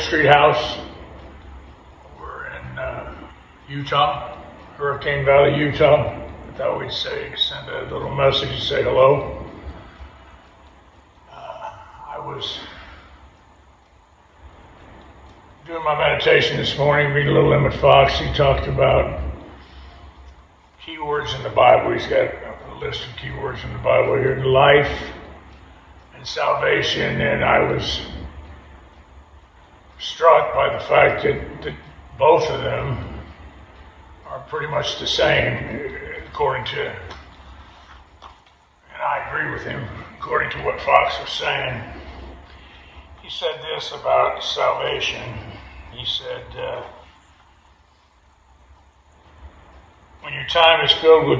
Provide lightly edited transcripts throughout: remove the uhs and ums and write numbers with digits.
Street House. We're in Utah, Hurricane Valley, Utah. I thought we'd send a little message to say hello. I was doing my meditation this morning, reading a little Emmett Fox. He talked about keywords in the Bible. He's got a list of keywords in the Bible here: life and salvation. And I was struck by the fact that both of them are pretty much the same, according to, and I agree with him, according to what Fox was saying. He said this about salvation. He said, when your time is filled with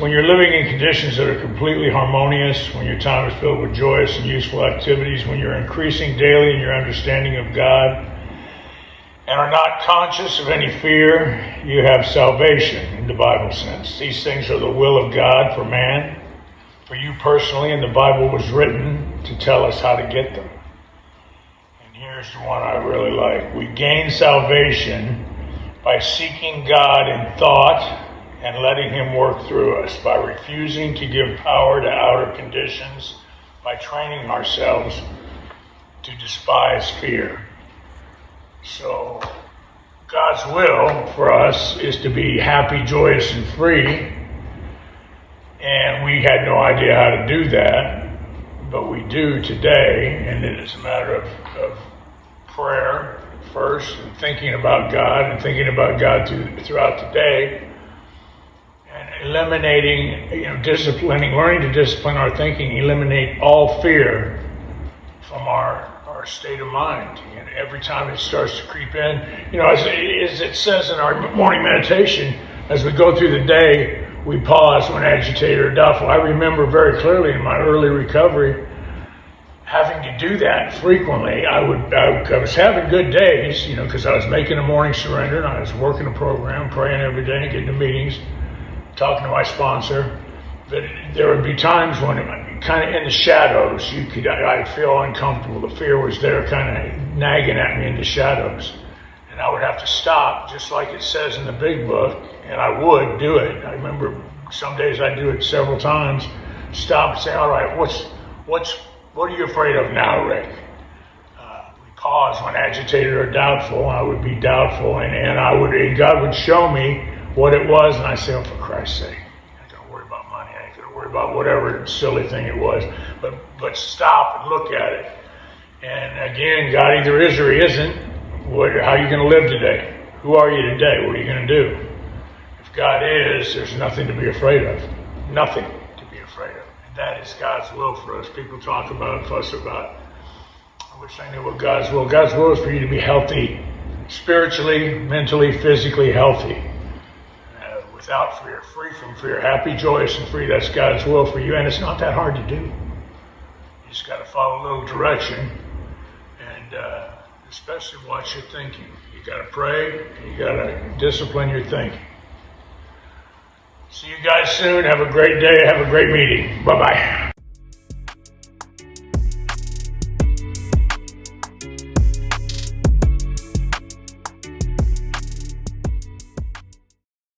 when you're living in conditions that are completely harmonious, when your time is filled with joyous and useful activities, when you're increasing daily in your understanding of God and are not conscious of any fear, you have salvation in the Bible sense. These things are the will of God for man, for you personally, and the Bible was written to tell us how to get them. And here's the one I really like. We gain salvation by seeking God in thought and letting Him work through us, by refusing to give power to outer conditions, by training ourselves to despise fear. So God's will for us is to be happy, joyous, and free. And we had no idea how to do that, but we do today, and it is a matter of prayer first, and thinking about God, and thinking about God throughout the day, and eliminating, disciplining, learning to discipline our thinking, eliminate all fear from our state of mind. And every time it starts to creep in, as it says in our morning meditation, as we go through the day, we pause when agitated or doubtful. I remember very clearly in my early recovery having to do that frequently. I was having good days, because I was making a morning surrender and I was working a program, praying every day, getting to meetings, talking to my sponsor. But there would be times when, kind of in the shadows, I'd feel uncomfortable. The fear was there, kind of nagging at me in the shadows. And I would have to stop, just like it says in the big book, and I would do it. I remember some days I'd do it several times, stop and say, all right, what are you afraid of now, Rick? We pause when agitated or doubtful. I would be doubtful, and God would show me what it was, and I say, oh, for Christ's sake, I ain't gonna worry about money. I ain't gonna worry about whatever silly thing it was. But stop and look at it. And again, God either is or He isn't. How are you gonna live today? Who are you today? What are you gonna do? If God is, there's nothing to be afraid of. Nothing to be afraid of. That is God's will for us. People talk about, fuss about. I wish I knew what God's will. God's will is for you to be healthy, spiritually, mentally, physically healthy, without fear, free from fear, happy, joyous, and free. That's God's will for you, and it's not that hard to do. You just got to follow a little direction, and especially watch your thinking. You got to pray, and you got to discipline your thinking. See you guys soon. Have a great day. Have a great meeting. Bye-bye.